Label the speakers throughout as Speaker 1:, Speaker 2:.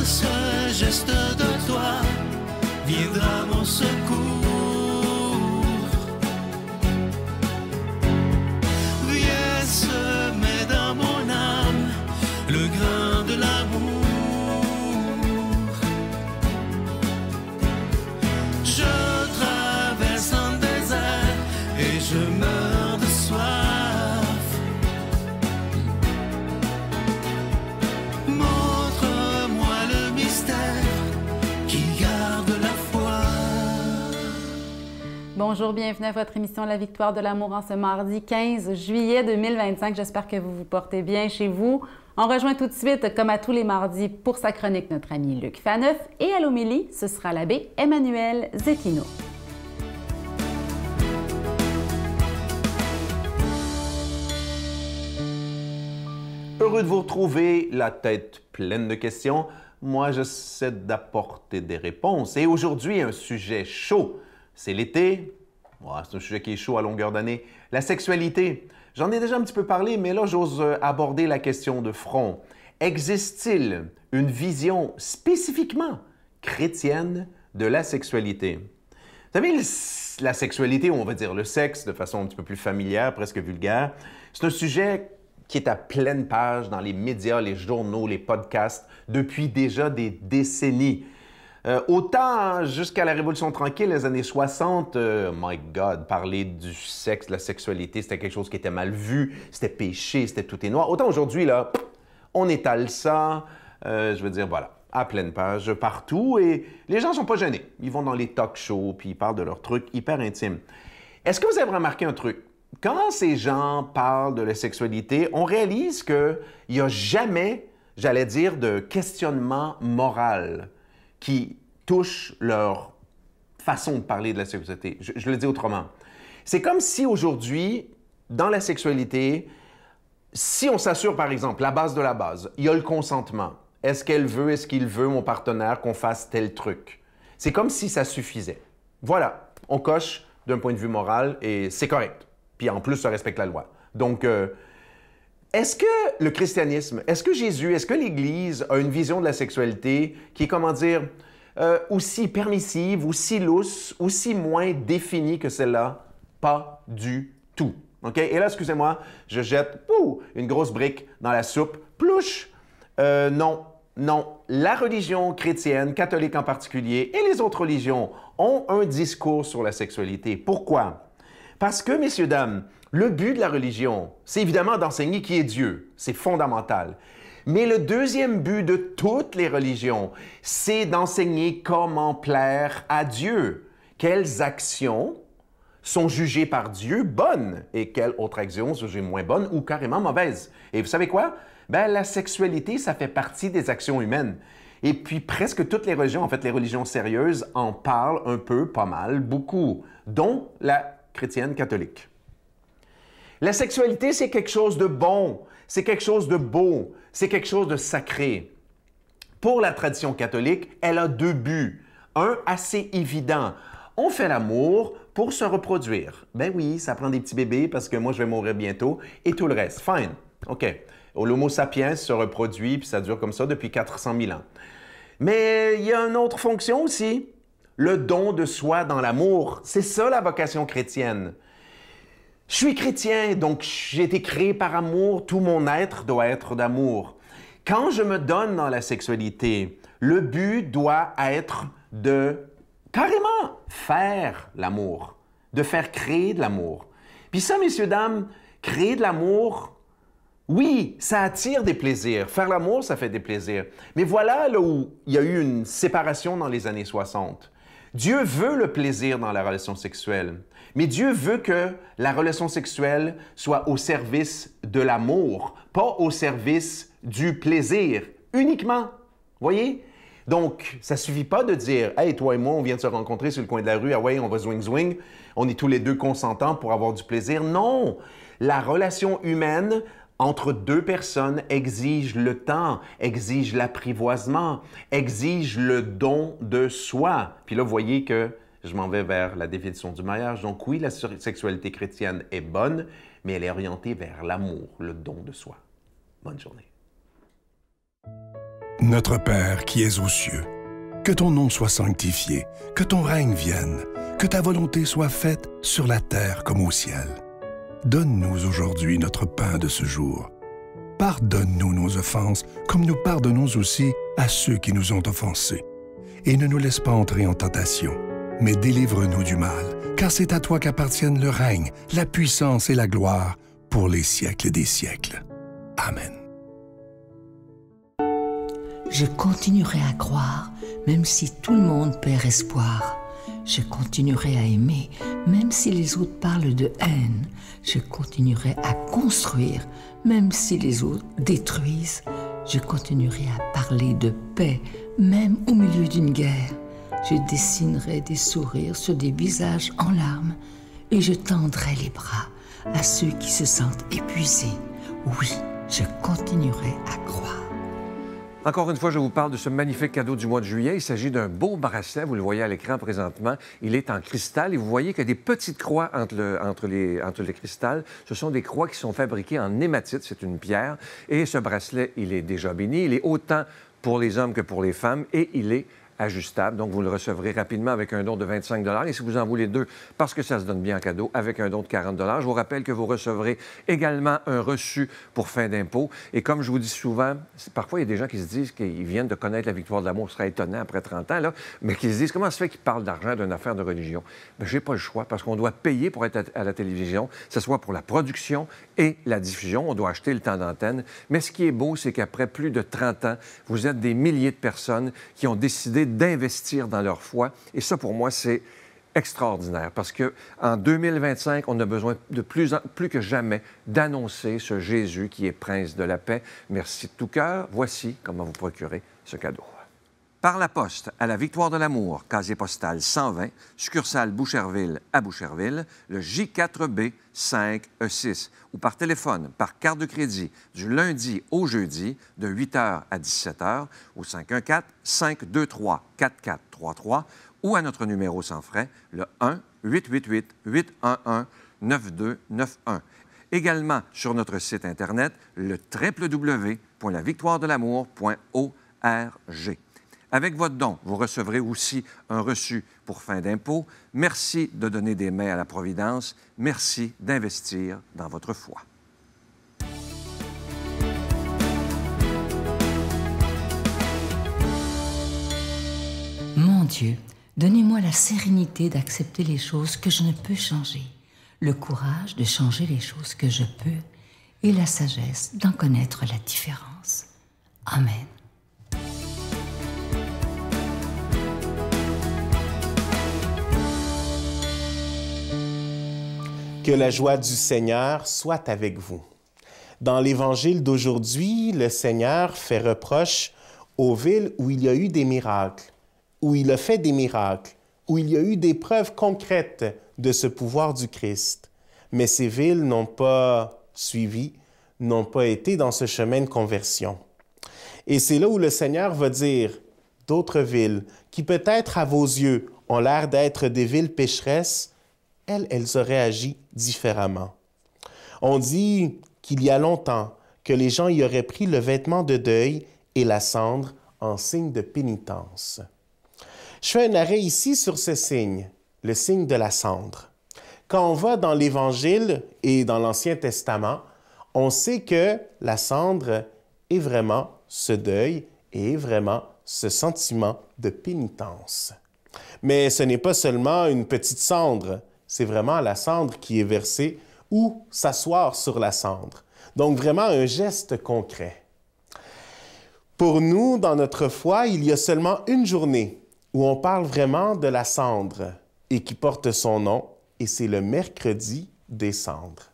Speaker 1: ce geste de toi viendra mon secours. Viens semer dans mon âme le grain de l'amour. Je traverse un désert et je meurs de soif. Montre-moi le mystère qui garde la foi.
Speaker 2: Bonjour, bienvenue à votre émission La Victoire de l'amour en ce mardi 15 juillet 2025. J'espère que vous vous portez bien chez vous. On rejoint tout de suite, comme à tous les mardis, pour sa chronique, notre ami Luc Faneuf. Et à l'homélie, ce sera l'abbé Emmanuel Zettino.
Speaker 3: Heureux de vous retrouver, la tête pleine de questions. Moi, j'essaie d'apporter des réponses. Et aujourd'hui, un sujet chaud. C'est l'été. Ouais, c'est un sujet qui est chaud à longueur d'année. La sexualité. J'en ai déjà un petit peu parlé, mais là, j'ose aborder la question de front. Existe-t-il une vision spécifiquement chrétienne de la sexualité? Vous savez, la sexualité, on va dire le sexe, de façon un petit peu plus familière, presque vulgaire, c'est un sujet qui est à pleine page dans les médias, les journaux, les podcasts, depuis déjà des décennies. Autant jusqu'à la Révolution tranquille, les années 60, my God, parler du sexe, de la sexualité, c'était quelque chose qui était mal vu, c'était péché, c'était tout est noir. Autant aujourd'hui, là, on étale ça, je veux dire, voilà, à pleine page, partout, et les gens ne sont pas gênés. Ils vont dans les talk shows, puis ils parlent de leurs trucs hyper intimes. Est-ce que vous avez remarqué un truc? Quand ces gens parlent de la sexualité, on réalise qu'il n'y a jamais, j'allais dire, de questionnement moral qui touche leur façon de parler de la sexualité. Je le dis autrement. C'est comme si aujourd'hui, dans la sexualité, si on s'assure, par exemple, la base de la base, il y a le consentement. Est-ce qu'elle veut, est-ce qu'il veut, mon partenaire, qu'on fasse tel truc? C'est comme si ça suffisait. Voilà, on coche d'un point de vue moral et c'est correct. Puis en plus, ça respecte la loi. Donc, est-ce que le christianisme, est-ce que Jésus, est-ce que l'Église a une vision de la sexualité qui est, comment dire, aussi permissive, aussi lousse, aussi moins définie que celle-là? Pas du tout. OK? Et là, excusez-moi, je jette une grosse brique dans la soupe. Plouche! Non. La religion chrétienne, catholique en particulier, et les autres religions ont un discours sur la sexualité. Pourquoi? Parce que, messieurs, dames, le but de la religion, c'est évidemment d'enseigner qui est Dieu. C'est fondamental. Mais le deuxième but de toutes les religions, c'est d'enseigner comment plaire à Dieu. Quelles actions sont jugées par Dieu bonnes et quelles autres actions sont jugées moins bonnes ou carrément mauvaises. Et vous savez quoi? Ben, la sexualité, ça fait partie des actions humaines. Et puis presque toutes les religions, en fait les religions sérieuses, en parlent un peu, pas mal, beaucoup, dont la chrétienne catholique. La sexualité, c'est quelque chose de bon, c'est quelque chose de beau, c'est quelque chose de sacré. Pour la tradition catholique, elle a deux buts. Un assez évident. On fait l'amour pour se reproduire. Ben oui, ça prend des petits bébés parce que moi, je vais mourir bientôt et tout le reste. Fine. OK. L'Homo sapiens se reproduit puis ça dure comme ça depuis 400 000 ans. Mais il y a une autre fonction aussi. Le don de soi dans l'amour. C'est ça la vocation chrétienne. Je suis chrétien, donc j'ai été créé par amour. Tout mon être doit être d'amour. Quand je me donne dans la sexualité, le but doit être de carrément faire l'amour, de faire créer de l'amour. Puis ça, messieurs, dames, créer de l'amour, oui, ça attire des plaisirs. Faire l'amour, ça fait des plaisirs. Mais voilà là où il y a eu une séparation dans les années 60. Dieu veut le plaisir dans la relation sexuelle, mais Dieu veut que la relation sexuelle soit au service de l'amour, pas au service du plaisir uniquement. Voyez? Donc, ça suffit pas de dire « Hey, toi et moi, on vient de se rencontrer sur le coin de la rue, ah ouais, on va zwing-zwing, on est tous les deux consentants pour avoir du plaisir. » Non! La relation humaine entre deux personnes exige le temps, exige l'apprivoisement, exige le don de soi. Puis là, vous voyez que je m'en vais vers la définition du mariage. Donc oui, la sexualité chrétienne est bonne, mais elle est orientée vers l'amour, le don de soi. Bonne journée.
Speaker 4: Notre Père qui es aux cieux, que ton nom soit sanctifié, que ton règne vienne, que ta volonté soit faite sur la terre comme au ciel. Donne-nous aujourd'hui notre pain de ce jour. Pardonne-nous nos offenses, comme nous pardonnons aussi à ceux qui nous ont offensés. Et ne nous laisse pas entrer en tentation, mais délivre-nous du mal, car c'est à toi qu'appartiennent le règne, la puissance et la gloire pour les siècles des siècles. Amen.
Speaker 5: Je continuerai à croire, même si tout le monde perd espoir. Je continuerai à aimer, même si les autres parlent de haine. Je continuerai à construire, même si les autres détruisent. Je continuerai à parler de paix, même au milieu d'une guerre. Je dessinerai des sourires sur des visages en larmes et je tendrai les bras à ceux qui se sentent épuisés. Oui, je continuerai à croire.
Speaker 6: Encore une fois, je vous parle de ce magnifique cadeau du mois de juillet. Il s'agit d'un beau bracelet. Vous le voyez à l'écran présentement. Il est en cristal et vous voyez qu'il y a des petites croix entre les cristals. Ce sont des croix qui sont fabriquées en hématite. C'est une pierre. Et ce bracelet, il est déjà béni. Il est autant pour les hommes que pour les femmes et il est ajustable. Donc, vous le recevrez rapidement avec un don de 25 $. Et si vous en voulez deux, parce que ça se donne bien en cadeau, avec un don de 40 $. Je vous rappelle que vous recevrez également un reçu pour fin d'impôt. Et comme je vous dis souvent, parfois, il y a des gens qui se disent qu'ils viennent de connaître la victoire de l'amour. Ce serait étonnant après 30 ans, là, mais qui se disent comment ça se fait qu'ils parlent d'argent d'une affaire de religion? Bien, je n'ai pas le choix parce qu'on doit payer pour être à la télévision, que ce soit pour la production et la diffusion. On doit acheter le temps d'antenne. Mais ce qui est beau, c'est qu'après plus de 30 ans, vous êtes des milliers de personnes qui ont décidé d'investir dans leur foi. Et ça, pour moi, c'est extraordinaire parce qu'en 2025, on a besoin de plus que jamais d'annoncer ce Jésus qui est prince de la paix. Merci de tout cœur. Voici comment vous procurer ce cadeau. Par la poste, à la Victoire de l'Amour, casier postal 120, succursale Boucherville à Boucherville, le J4B 5E6, ou par téléphone, par carte de crédit, du lundi au jeudi, de 8h à 17h, au 514-523-4433, ou à notre numéro sans frais, le 1-888-811-9291. Également sur notre site Internet, le www.lavictoiredelamour.org. Avec votre don, vous recevrez aussi un reçu pour fin d'impôt. Merci de donner des mains à la Providence. Merci d'investir dans votre foi.
Speaker 5: Mon Dieu, donnez-moi la sérénité d'accepter les choses que je ne peux changer, le courage de changer les choses que je peux et la sagesse d'en connaître la différence. Amen.
Speaker 7: Que la joie du Seigneur soit avec vous. Dans l'Évangile d'aujourd'hui, le Seigneur fait reproche aux villes où il y a eu des miracles, où il a fait des miracles, où il y a eu des preuves concrètes de ce pouvoir du Christ. Mais ces villes n'ont pas suivi, n'ont pas été dans ce chemin de conversion. Et c'est là où le Seigneur va dire d'autres villes qui peut-être à vos yeux ont l'air d'être des villes pécheresses, elles auraient agi différemment. On dit qu'il y a longtemps que les gens y auraient pris le vêtement de deuil et la cendre en signe de pénitence. Je fais un arrêt ici sur ce signe, le signe de la cendre. Quand on va dans l'Évangile et dans l'Ancien Testament, on sait que la cendre est vraiment ce deuil et est vraiment ce sentiment de pénitence. Mais ce n'est pas seulement une petite cendre, c'est vraiment la cendre qui est versée ou s'asseoir sur la cendre. Donc vraiment un geste concret. Pour nous, dans notre foi, il y a seulement une journée où on parle vraiment de la cendre et qui porte son nom, et c'est le mercredi des cendres.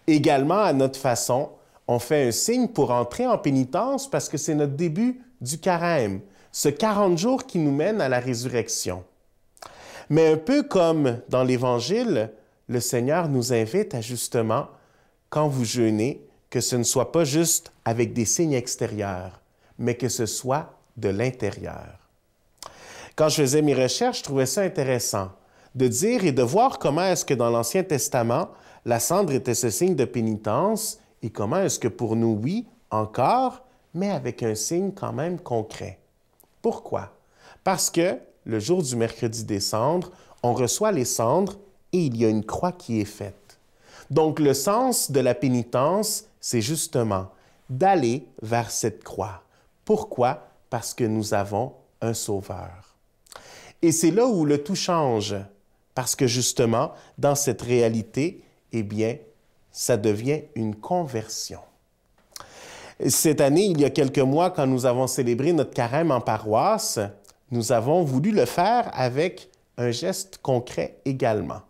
Speaker 7: Également, à notre façon, on fait un signe pour entrer en pénitence parce que c'est notre début du carême, ce 40 jours qui nous mène à la résurrection. Mais un peu comme dans l'Évangile, le Seigneur nous invite à justement, quand vous jeûnez, que ce ne soit pas juste avec des signes extérieurs, mais que ce soit de l'intérieur. Quand je faisais mes recherches, je trouvais ça intéressant de dire et de voir comment est-ce que dans l'Ancien Testament, la cendre était ce signe de pénitence et comment est-ce que pour nous, oui, encore, mais avec un signe quand même concret. Pourquoi? Parce que le jour du mercredi des cendres, on reçoit les cendres et il y a une croix qui est faite. Donc le sens de la pénitence, c'est justement d'aller vers cette croix. Pourquoi? Parce que nous avons un Sauveur. Et c'est là où le tout change, parce que justement, dans cette réalité, eh bien, ça devient une conversion. Cette année, il y a quelques mois, quand nous avons célébré notre carême en paroisse, nous avons voulu le faire avec un geste concret également.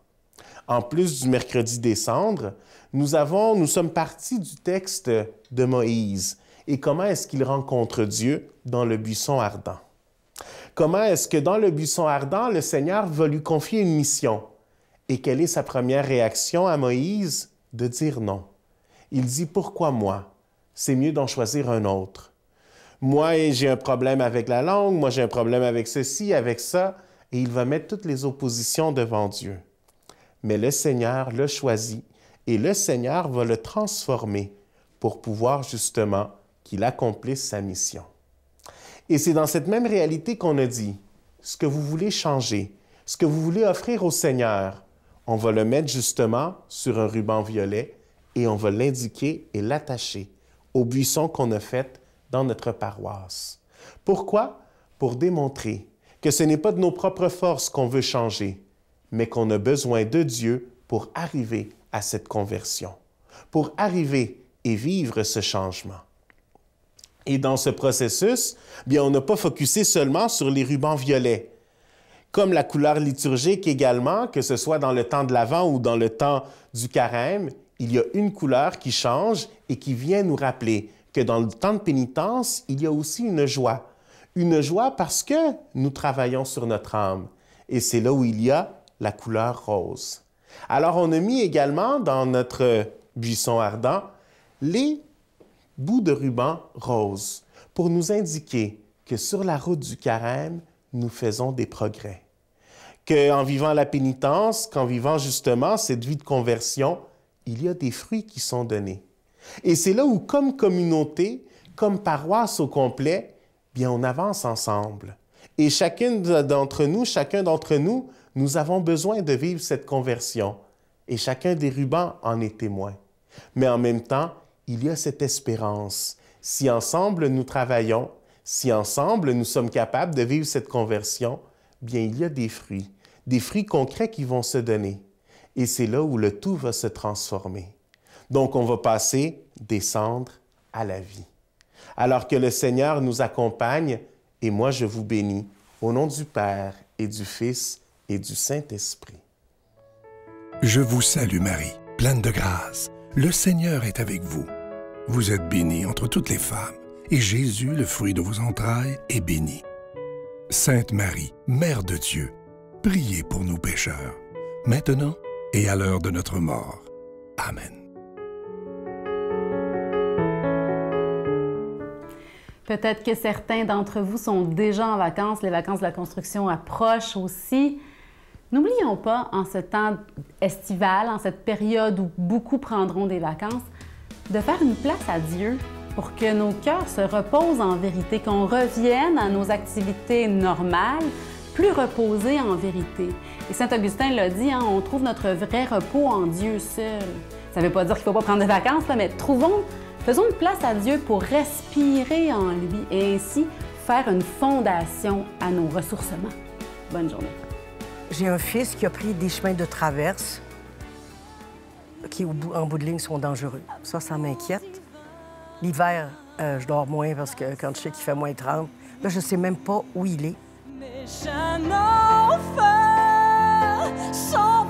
Speaker 7: En plus du mercredi des cendres, nous sommes partis du texte de Moïse et comment est-ce qu'il rencontre Dieu dans le buisson ardent. Comment est-ce que dans le buisson ardent, le Seigneur va lui confier une mission? Et quelle est sa première réaction à Moïse? De dire non. Il dit, pourquoi moi? C'est mieux d'en choisir un autre. Moi, j'ai un problème avec la langue, moi j'ai un problème avec ceci, avec ça, et il va mettre toutes les oppositions devant Dieu. Mais le Seigneur l'a choisi et le Seigneur va le transformer pour pouvoir justement qu'il accomplisse sa mission. Et c'est dans cette même réalité qu'on a dit, ce que vous voulez changer, ce que vous voulez offrir au Seigneur, on va le mettre justement sur un ruban violet et on va l'indiquer et l'attacher au buisson qu'on a fait dans notre paroisse. Pourquoi? Pour démontrer que ce n'est pas de nos propres forces qu'on veut changer, mais qu'on a besoin de Dieu pour arriver à cette conversion, pour arriver et vivre ce changement. Et dans ce processus, bien, on n'a pas focusé seulement sur les rubans violets. Comme la couleur liturgique également, que ce soit dans le temps de l'Avent ou dans le temps du carême, il y a une couleur qui change et qui vient nous rappeler que dans le temps de pénitence, il y a aussi une joie. Une joie parce que nous travaillons sur notre âme. Et c'est là où il y a la couleur rose. Alors, on a mis également dans notre buisson ardent les bouts de ruban rose pour nous indiquer que sur la route du carême, nous faisons des progrès. Qu'en vivant la pénitence, qu'en vivant justement cette vie de conversion, il y a des fruits qui sont donnés. Et c'est là où, comme communauté, comme paroisse au complet, bien, on avance ensemble. Et chacun d'entre nous, nous avons besoin de vivre cette conversion. Et chacun des rubans en est témoin. Mais en même temps, il y a cette espérance. Si ensemble nous travaillons, si ensemble nous sommes capables de vivre cette conversion, bien, il y a des fruits concrets qui vont se donner. Et c'est là où le tout va se transformer. Donc, on va passer des cendres à la vie. Alors que le Seigneur nous accompagne, et moi je vous bénis, au nom du Père et du Fils et du Saint-Esprit.
Speaker 4: Je vous salue Marie, pleine de grâce. Le Seigneur est avec vous. Vous êtes bénie entre toutes les femmes, et Jésus, le fruit de vos entrailles, est béni. Sainte Marie, Mère de Dieu, priez pour nous pécheurs, maintenant et à l'heure de notre mort. Amen.
Speaker 2: Peut-être que certains d'entre vous sont déjà en vacances. Les vacances de la construction approchent aussi. N'oublions pas, en ce temps estival, en cette période où beaucoup prendront des vacances, de faire une place à Dieu pour que nos cœurs se reposent en vérité, qu'on revienne à nos activités normales, plus reposés en vérité. Et Saint Augustin l'a dit, hein, on trouve notre vrai repos en Dieu seul. Ça ne veut pas dire qu'il ne faut pas prendre des vacances, là, mais faisons une place à Dieu pour respirer en lui et ainsi faire une fondation à nos ressourcements. Bonne journée.
Speaker 8: J'ai un fils qui a pris des chemins de traverse qui, en bout de ligne, sont dangereux. Ça m'inquiète. L'hiver, je dors moins parce que quand je sais qu'il fait moins 30, là, je ne sais même pas où il est.
Speaker 1: Méchant enfant, sans